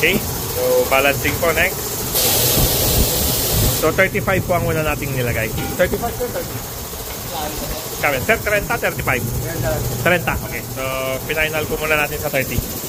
Okay, so balancing po next. So 35 po ang una nating nilagay. 35 or 30? Kami, 30, 35? 30, okay. So final po muna natin sa 30.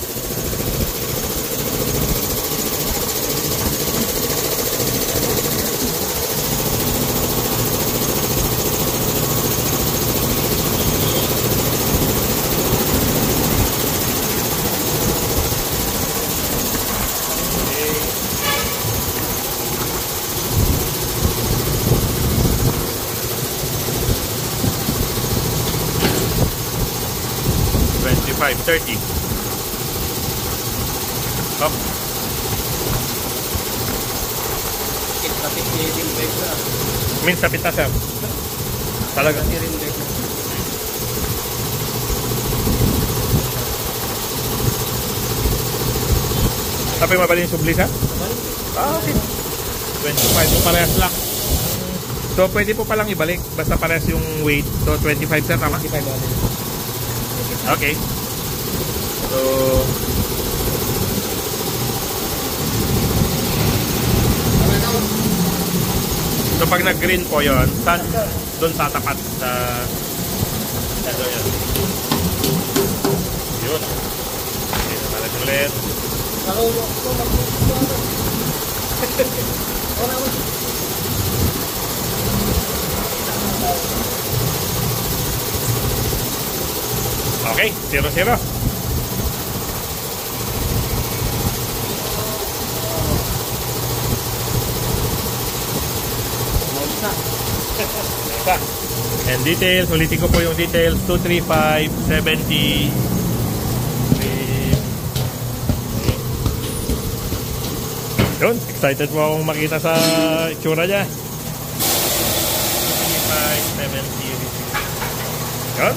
$25, $30. Up. Min sa pita, sir. Talaga. Tapi mabalin subli, sir? Ah, okay. 25 po parehas lang. So pwede po palang ibalik basta parehas yung weight. So 25, sir, tama? 25 natin. Okay. So pag nag-green po yon, doon sa tapat sa yun. Yun. Okay, nabalas ulit. Okay, 0-0. And details, ulitin ko po yung details. 235, 70. Yun, excited po akong makita sa itsura niya. 235, 70. Yun.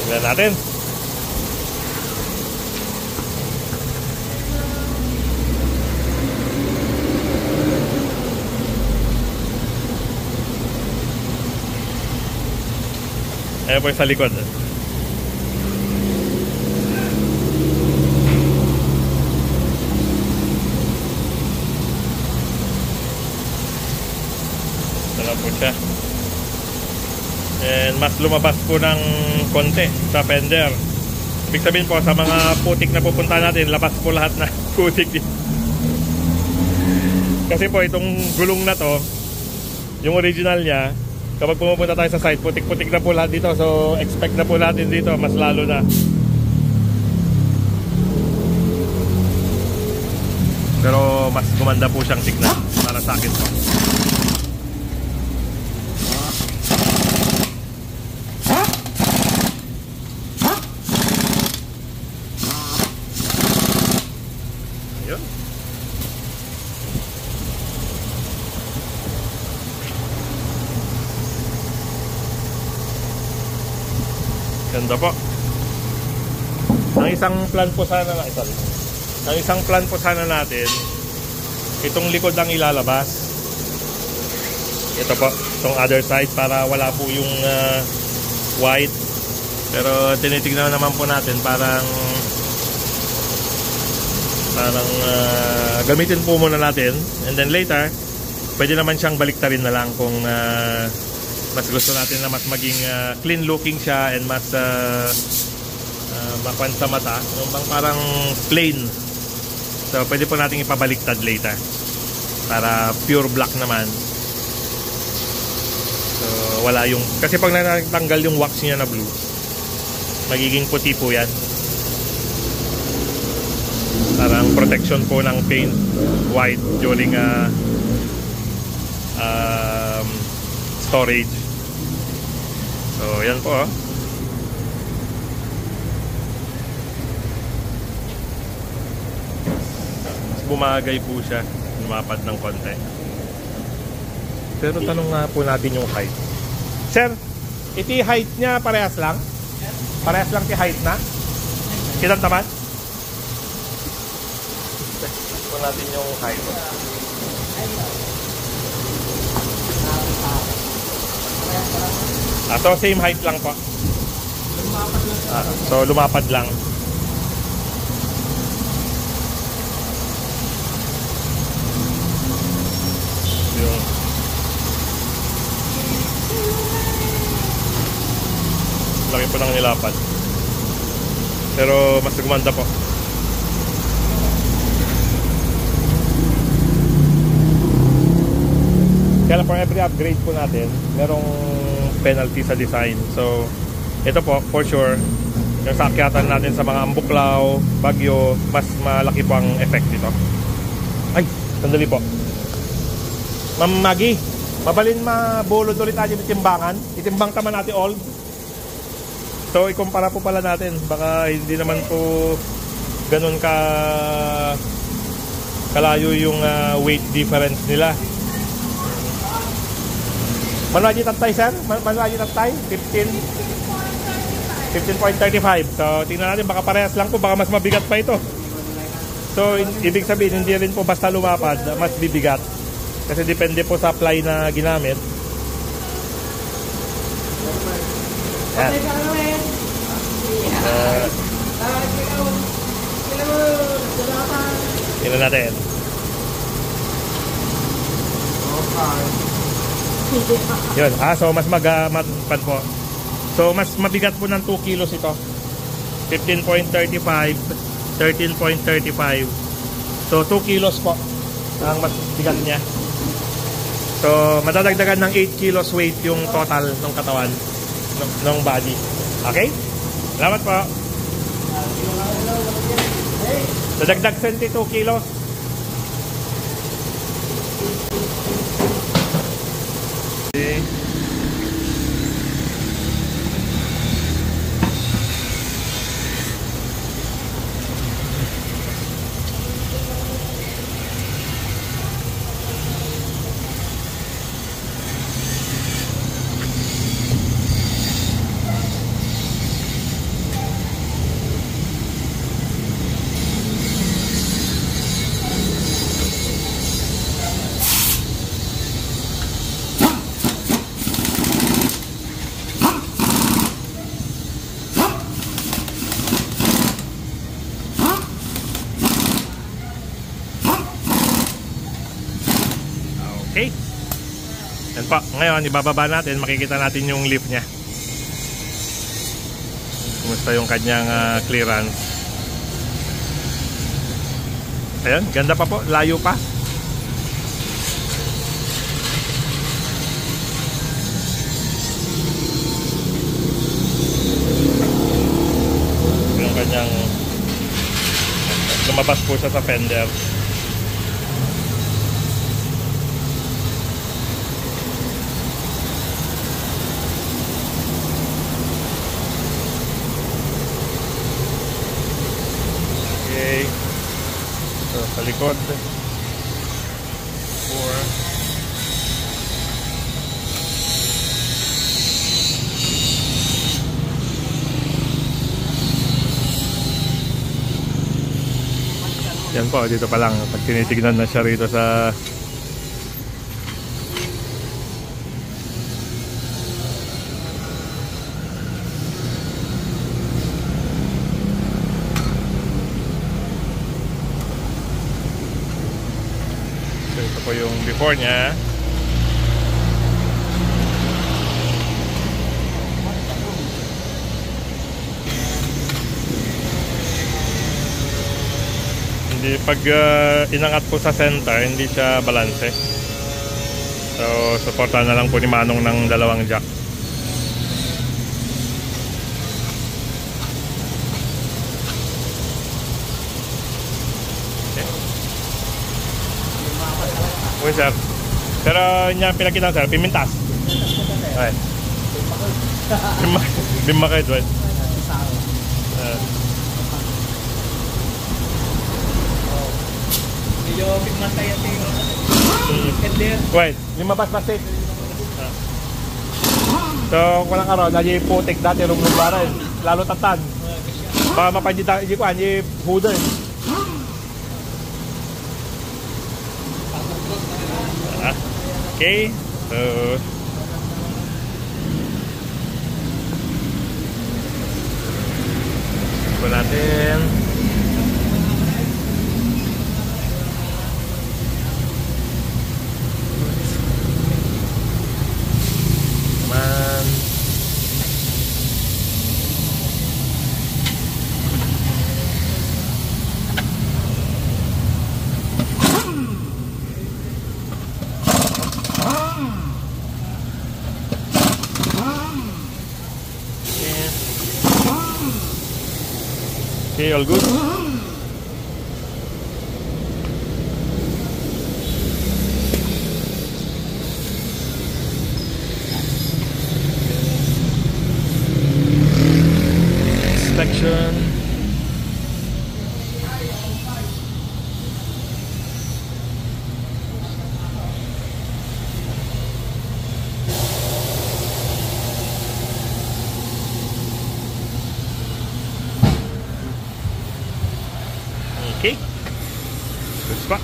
Tignan natin. Ayan po sa likod. Dala po siya. And mas lumabas po ng konti sa fender. Ibig sabihin po sa mga putik na pupunta natin, labas po lahat na putik dito. Kasi po itong gulong na to, yung original niya, kapag pumupunta tayo sa site, putik-putik na po lahat dito. So expect na po natin dito, mas lalo na. Pero mas gumanda po siyang tignan para sa akin po. Ayun. Ganda po. Ang isang plan po sana na ito. Ang isang plan po sana natin, itong likod lang ilalabas. Ito po, itong other side para wala po yung white. Pero tinitignan naman po natin parang gamitin po muna natin. And then later, pwede naman siyang baliktarin na lang kung mas gusto natin na mas maging clean looking siya and mas makwan sa mata. Yung bang parang plain. So pwede po natin ipabaliktad later para pure black naman. So wala yung, kasi pag natanggal yung wax niya na blue, magiging puti po yan. Parang protection po ng paint white during storage. So yan po. Bumagay po siya, lumapad ng konti. Pero tanong nga po natin yung height. Sir, iti height niya parehas lang? Parehas lang ti height na? Kitang taman? Check po natin yung height. So same height lang po. So lumapad lang. po ng nilapad. Pero mas gumanda po. Kaya for every upgrade po natin, merong penalty sa design. So, ito po, for sure, yung saakyatan natin sa mga ambuklaw, bagyo, mas malaki po ang effect nito. Ay, sandali po. Ma'am Maggie, mabalin mabulod ulit natin yung timbangan. Itimbang tama natin all. So, ikumpara po pala natin. Baka hindi naman po ganun kalayo yung weight difference nila. Manuaji tatay, sir? Manuaji tatay? 15.35. So, tingnan natin. Baka parehas lang po. Baka mas mabigat pa ito. So, ibig sabihin, hindi rin po basta lumapad, mas bibigat. Kasi depende po sa ply na ginamit. Yan. Tingnan natin. Yun. So mas magpan po. So mas mabigat po ng 2 kilos ito. 15.35, 13.35. So 2 kilos po ang mas bigat niya. So madadagdagan ng 8 kilos weight yung total ng katawan ng body. Okay? Salamat po. Dadagdag 22 kilos. Okay. Okay. Yan po. Ngayon, ibababa natin. Makikita natin yung lift niya. Kumusta yung kanyang clearance. Ayan. Ganda pa po. Layo pa. Yung kanyang lumabas po siya sa fender. Okay. So, sa likod. 4. Yan po, dito pa lang. Pag tinitignan na siya rito sa ito po yung before niya. Hindi pag inangat po sa center, hindi siya balanse. So, supportan na lang po ni Manong ng dalawang jack. Okay, sir. Pero niya pinakita, sir, pimintas. Okay. Bimakid, right? Medyo pigmantay at yung headlight. Wait, lumabas plastic. So, walang araw, nadi putik dati rumlubaran. Lalo tatan. Baka mapanjita, hindi ko, hindi huder. Okay, so ito natin. Naman Okay, all good. Inspection. Okay. Good spot.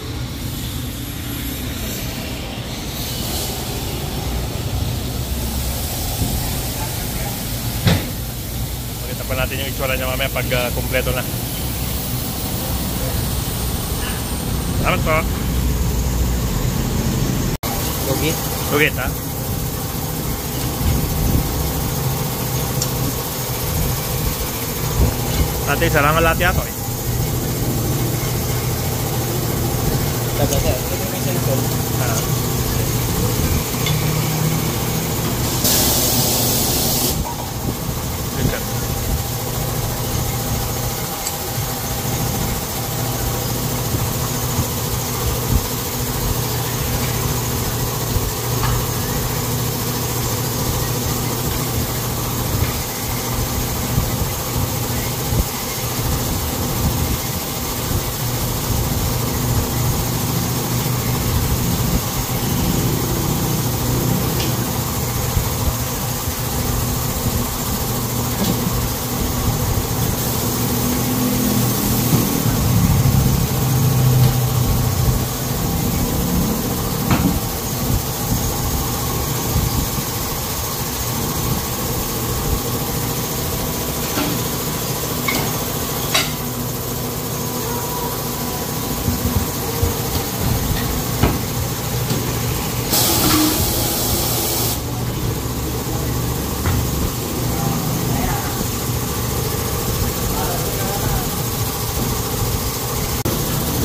Pakita pa natin yung itsura niya mamaya pag kumpleto na. Salamat po. Lugit. Lugit ha. Ate, sarang lahat yato eh. Daga sir. Ito may cellphone. Good sir.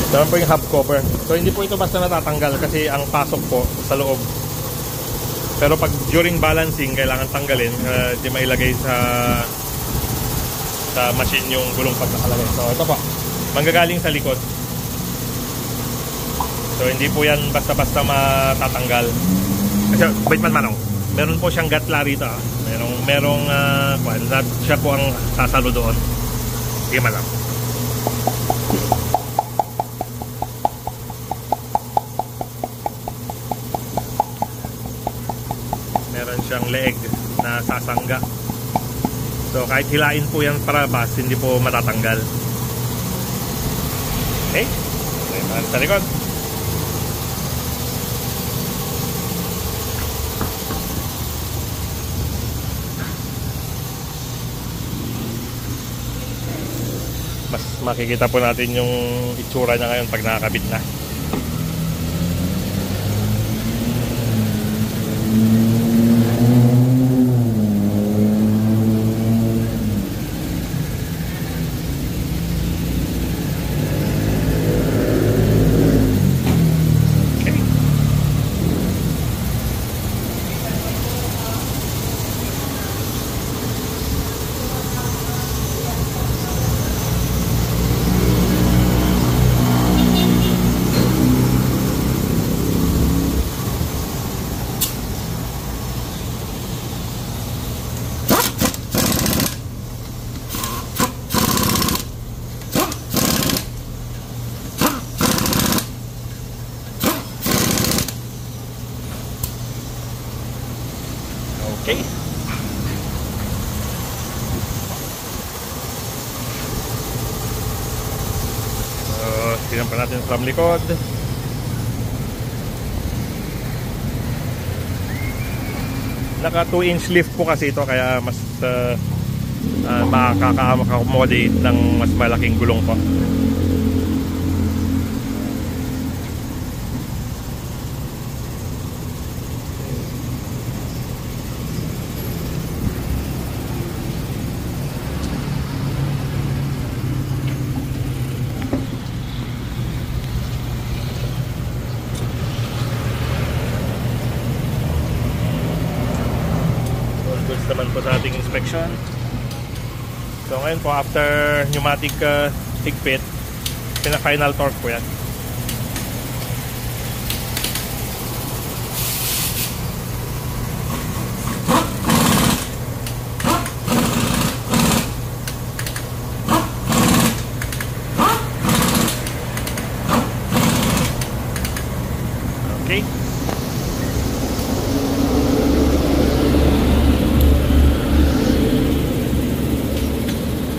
Ito po yung hub cover. So hindi po ito basta natatanggal kasi ang pasok po sa loob. Pero pag during balancing kailangan tanggalin, di mailagay sa machine yung gulong pagkakalagay. So ito po, manggagaling sa likod. So hindi po yan basta-basta matatanggal. Kasi wait man manong, meron po siyang gatla rito. Merong siya po ang sasalo doon. Hindi man lang. Meron siyang leeg na sasangga. So kahit hilain po yan para bas, hindi po matatanggal. Okay? Sa likod. Mas makikita po natin yung itsura niya ngayon pag nakakabit na. Okay. Tingnan pa natin from likod. Naka 2-inch lift po kasi ito kaya mas makaka-accommodate ng mas malaking gulong po. Naman po sa ating inspection. So ngayon po, after pneumatic higpit, pina-final torque po yan. Okay.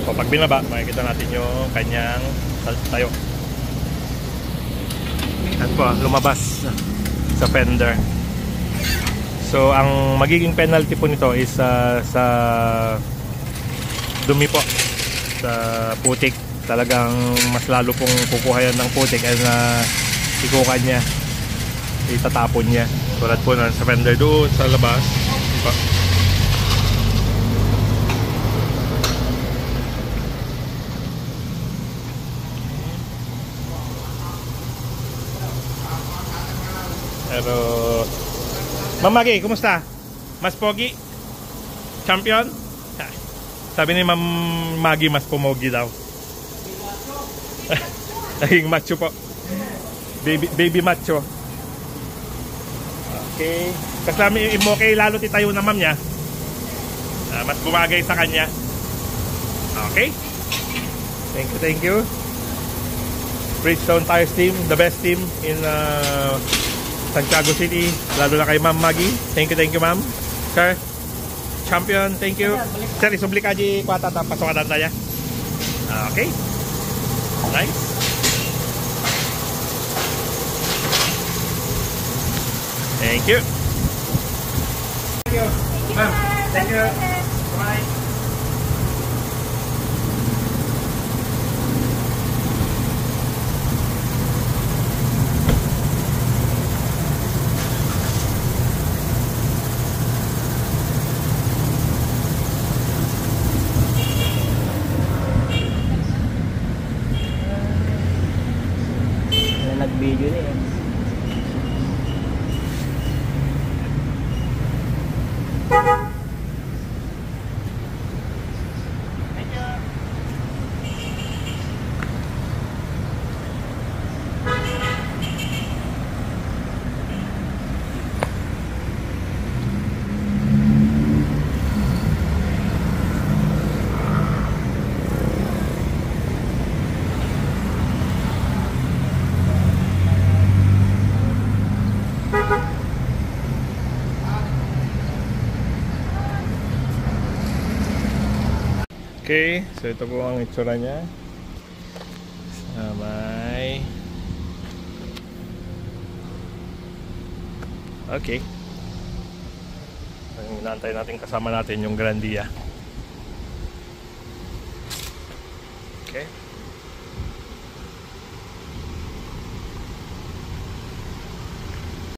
So, pag binaba, makikita natin yung kanyang tayo. Yan po, lumabas sa fender. So, ang magiging penalty po nito is sa dumi po, sa putik. Talagang mas lalo pong kukuha yan ng putik at ikukan niya, itatapon niya. Tulad po nun sa fender doon sa labas. Diba? Pero Ma'am Maggie, kumusta? Mas pogi? Champion? Sabi ni Ma'am Maggie, mas pumogi daw. Naging macho po. Baby macho. Okay. Kasi okay, lalo titayo na ma'am niya. Mas bumagay sa kanya. Okay. Thank you. Bridgestone Tires team, the best team in Santiago City, lalo na kay Ma'am Maggie. Thank you ma'am. Sir, champion, thank you. Sir, isubli ka di kwata ta pasokan tayo. Okay. Nice. Thank you. Thank you. Ma'am, thank you. Bye. Nag-video na eh. Okay, so ito po ang itsura niya. May okay. Inaantay natin, kasama natin yung Grandia. Okay.